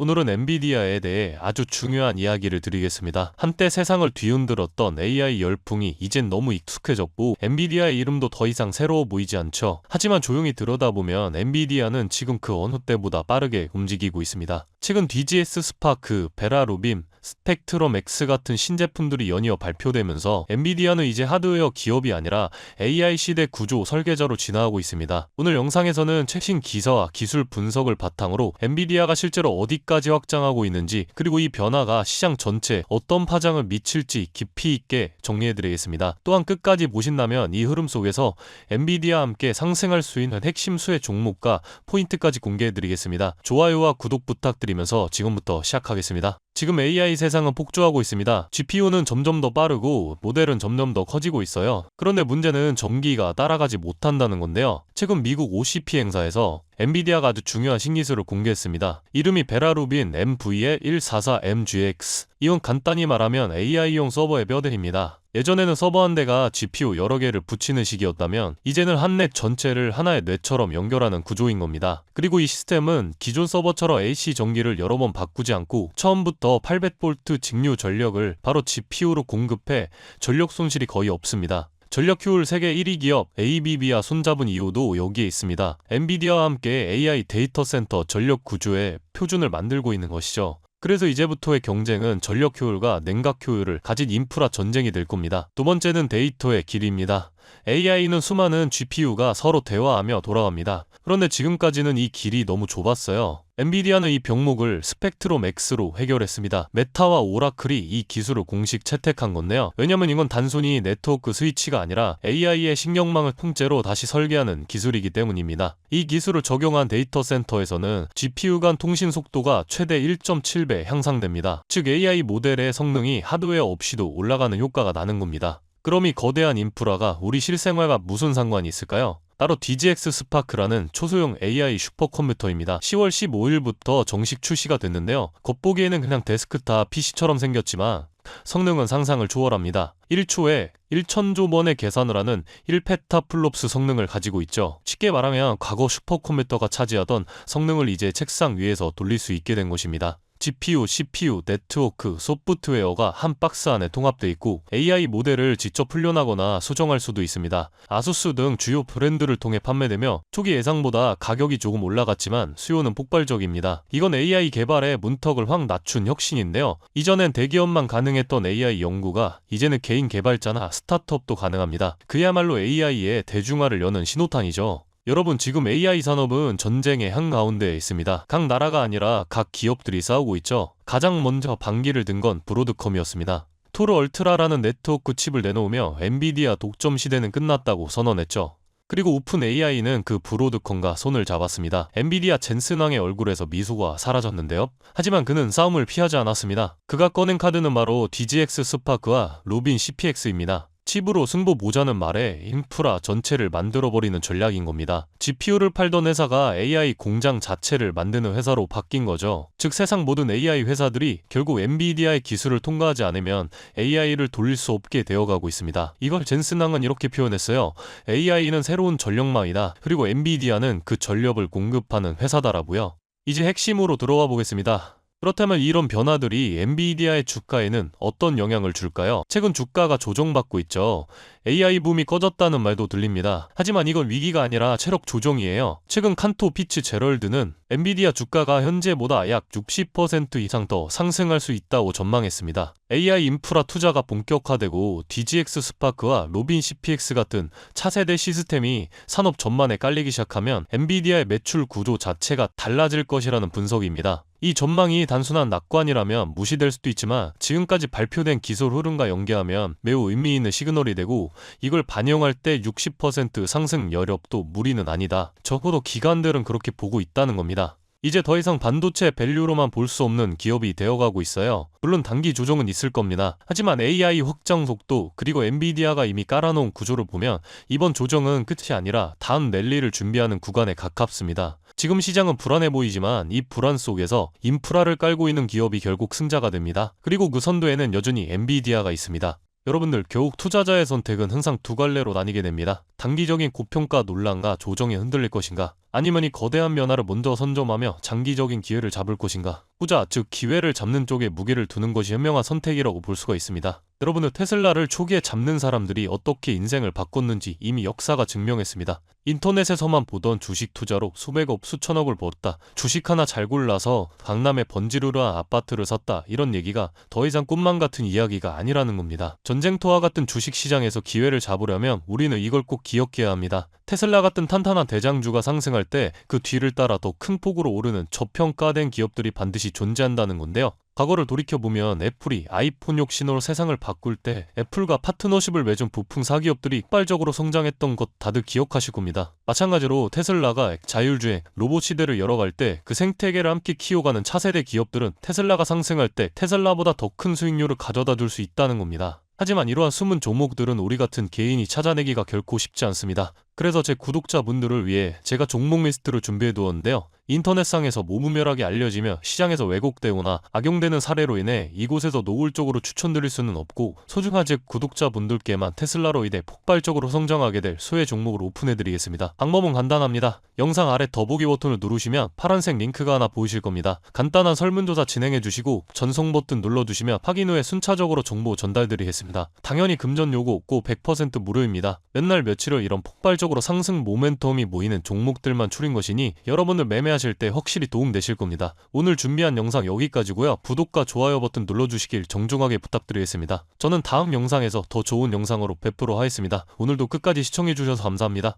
오늘은 엔비디아에 대해 아주 중요한 이야기를 드리겠습니다. 한때 세상을 뒤흔들었던 AI 열풍이 이젠 너무 익숙해졌고 엔비디아의 이름도 더 이상 새로워 보이지 않죠. 하지만 조용히 들여다보면 엔비디아는 지금 그 어느 때보다 빠르게 움직이고 있습니다. 최근 DGX 스파크, 베라 루빔, 스펙트럼 X 같은 신제품들이 연이어 발표되면서 엔비디아는 이제 하드웨어 기업이 아니라 AI 시대 구조 설계자로 진화하고 있습니다. 오늘 영상에서는 최신 기사와 기술 분석을 바탕으로 엔비디아가 실제로 어디까지 확장하고 있는지, 그리고 이 변화가 시장 전체에 어떤 파장을 미칠지 깊이 있게 정리해드리겠습니다. 또한 끝까지 보신다면 이 흐름 속에서 엔비디아와 함께 상승할 수 있는 핵심 수혜 종목과 포인트까지 공개해드리겠습니다. 좋아요와 구독 부탁드리면서 지금부터 시작하겠습니다. 지금 AI 세상은 폭주하고 있습니다. GPU는 점점 더 빠르고 모델은 점점 더 커지고 있어요. 그런데 문제는 전기가 따라가지 못한다는 건데요. 최근 미국 OCP 행사에서 엔비디아가 아주 중요한 신기술을 공개했습니다. 이름이 베라루빈 MV144MGX. 이건 간단히 말하면 AI용 서버의 뼈대입니다. 예전에는 서버 한 대가 GPU 여러 개를 붙이는 식이었다면 이제는 한 넷 전체를 하나의 뇌처럼 연결하는 구조인 겁니다. 그리고 이 시스템은 기존 서버처럼 AC 전기를 여러 번 바꾸지 않고 처음부터 800V 직류 전력을 바로 GPU로 공급해 전력 손실이 거의 없습니다. 전력 효율 세계 1위 기업 ABB와 손잡은 이유도 여기에 있습니다. 엔비디아와 함께 AI 데이터 센터 전력 구조의 표준을 만들고 있는 것이죠. 그래서 이제부터의 경쟁은 전력 효율과 냉각 효율을 가진 인프라 전쟁이 될 겁니다. 두 번째는 데이터의 길이입니다. AI는 수많은 GPU가 서로 대화하며 돌아갑니다. 그런데 지금까지는 이 길이 너무 좁았어요. 엔비디아는 이 병목을 스펙트럼 X로 해결했습니다. 메타와 오라클이 이 기술을 공식 채택한 건데요. 왜냐면 이건 단순히 네트워크 스위치가 아니라 AI의 신경망을 통째로 다시 설계하는 기술이기 때문입니다. 이 기술을 적용한 데이터 센터에서는 GPU 간 통신 속도가 최대 1.7배 향상됩니다. 즉 AI 모델의 성능이 하드웨어 없이도 올라가는 효과가 나는 겁니다. 그럼 이 거대한 인프라가 우리 실생활과 무슨 상관이 있을까요? 따로 DGX 스파크라는 초소형 AI 슈퍼컴퓨터입니다. 10월 15일부터 정식 출시가 됐는데요. 겉보기에는 그냥 데스크탑 PC처럼 생겼지만 성능은 상상을 초월합니다. 1초에 1000조 번의 계산을 하는 1페타플롭스 성능을 가지고 있죠. 쉽게 말하면 과거 슈퍼컴퓨터가 차지하던 성능을 이제 책상 위에서 돌릴 수 있게 된 것입니다. GPU, CPU, 네트워크, 소프트웨어가 한 박스 안에 통합되어 있고 AI 모델을 직접 훈련하거나 수정할 수도 있습니다. 아수스 등 주요 브랜드를 통해 판매되며 초기 예상보다 가격이 조금 올라갔지만 수요는 폭발적입니다. 이건 AI 개발의 문턱을 확 낮춘 혁신인데요. 이전엔 대기업만 가능했던 AI 연구가 이제는 개인 개발자나 스타트업도 가능합니다. 그야말로 AI의 대중화를 여는 신호탄이죠. 여러분, 지금 AI 산업은 전쟁의 한가운데에 있습니다. 각 나라가 아니라 각 기업들이 싸우고 있죠. 가장 먼저 반기를 든 건 브로드컴이었습니다. 토르 얼트라라는 네트워크 칩을 내놓으며 엔비디아 독점 시대는 끝났다고 선언했죠. 그리고 오픈 AI는 그 브로드컴과 손을 잡았습니다. 엔비디아 젠슨왕의 얼굴에서 미소가 사라졌는데요. 하지만 그는 싸움을 피하지 않았습니다. 그가 꺼낸 카드는 바로 DGX 스파크와 루빈 CPX입니다. 칩으로 승부 보자는 말에 인프라 전체를 만들어버리는 전략인 겁니다. GPU를 팔던 회사가 AI 공장 자체를 만드는 회사로 바뀐 거죠. 즉 세상 모든 AI 회사들이 결국 엔비디아의 기술을 통과하지 않으면 AI를 돌릴 수 없게 되어가고 있습니다. 이걸 젠슨왕은 이렇게 표현했어요. AI는 새로운 전력망이다. 그리고 엔비디아는 그 전력을 공급하는 회사다라고요. 이제 핵심으로 들어가 보겠습니다. 그렇다면 이런 변화들이 엔비디아의 주가에는 어떤 영향을 줄까요? 최근 주가가 조정받고 있죠. AI 붐이 꺼졌다는 말도 들립니다. 하지만 이건 위기가 아니라 체력 조정이에요. 최근 칸토 피츠 제럴드는 엔비디아 주가가 현재보다 약 60% 이상 더 상승할 수 있다고 전망했습니다. AI 인프라 투자가 본격화되고 DGX 스파크와 루빈 CPX 같은 차세대 시스템이 산업 전반에 깔리기 시작하면 엔비디아의 매출 구조 자체가 달라질 것이라는 분석입니다. 이 전망이 단순한 낙관이라면 무시될 수도 있지만 지금까지 발표된 기술 흐름과 연계하면 매우 의미 있는 시그널이 되고 이걸 반영할 때 60% 상승 여력도 무리는 아니다. 적어도 기관들은 그렇게 보고 있다는 겁니다. 이제 더 이상 반도체 밸류로만 볼 수 없는 기업이 되어가고 있어요. 물론 단기 조정은 있을 겁니다. 하지만 AI 확장 속도 그리고 엔비디아가 이미 깔아놓은 구조를 보면 이번 조정은 끝이 아니라 다음 랠리를 준비하는 구간에 가깝습니다. 지금 시장은 불안해 보이지만 이 불안 속에서 인프라를 깔고 있는 기업이 결국 승자가 됩니다. 그리고 그 선두에는 여전히 엔비디아가 있습니다. 여러분들, 결국 투자자의 선택은 항상 두 갈래로 나뉘게 됩니다. 단기적인 고평가 논란과 조정에 흔들릴 것인가, 아니면 이 거대한 변화를 먼저 선점하며 장기적인 기회를 잡을 것인가? 후자, 즉 기회를 잡는 쪽에 무게를 두는 것이 현명한 선택이라고 볼 수가 있습니다. 여러분들, 테슬라를 초기에 잡는 사람들이 어떻게 인생을 바꿨는지 이미 역사가 증명했습니다. 인터넷에서만 보던 주식 투자로 수백억, 수천억을 벌었다. 주식 하나 잘 골라서 강남에 번지르르한 아파트를 샀다. 이런 얘기가 더 이상 꿈만 같은 이야기가 아니라는 겁니다. 전쟁터와 같은 주식 시장에서 기회를 잡으려면 우리는 이걸 꼭 기억해야 합니다. 테슬라 같은 탄탄한 대장주가 상승할 때 그 뒤를 따라 더 큰 폭으로 오르는 저평가된 기업들이 반드시 존재한다는 건데요. 과거를 돌이켜보면 애플이 아이폰 혁신으로 세상을 바꿀 때 애플과 파트너십을 맺은 부품 사기업들이 폭발적으로 성장했던 것 다들 기억하실 겁니다. 마찬가지로 테슬라가 자율주행, 로봇 시대를 열어갈 때 그 생태계를 함께 키워가는 차세대 기업들은 테슬라가 상승할 때 테슬라보다 더 큰 수익률을 가져다 줄 수 있다는 겁니다. 하지만 이러한 숨은 종목들은 우리 같은 개인이 찾아내기가 결코 쉽지 않습니다. 그래서 제 구독자분들을 위해 제가 종목 리스트를 준비해 두었는데요. 인터넷상에서 모무멸하게 알려지며 시장에서 왜곡되거나 악용되는 사례로 인해 이곳에서 노골적으로 추천드릴 수는 없고, 소중한 제 구독자분들께만 테슬라로 인해 폭발적으로 성장하게 될 수혜 종목을 오픈해드리겠습니다. 방법은 간단합니다. 영상 아래 더보기 버튼을 누르시면 파란색 링크가 하나 보이실 겁니다. 간단한 설문조사 진행해주시고 전송 버튼 눌러주시면 확인 후에 순차적으로 정보 전달드리겠습니다. 당연히 금전 요구 없고 100% 무료입니다. 몇 날 며칠을 이런 폭발적으로 상승 모멘텀이 모이는 종목들만 추린 것이니 여러분들 매매하실 때 확실히 도움되실 겁니다. 오늘 준비한 영상 여기까지고요. 구독과 좋아요 버튼 눌러주시길 정중하게 부탁드리겠습니다. 저는 다음 영상에서 더 좋은 영상으로 뵙도록 하겠습니다. 오늘도 끝까지 시청해주셔서 감사합니다.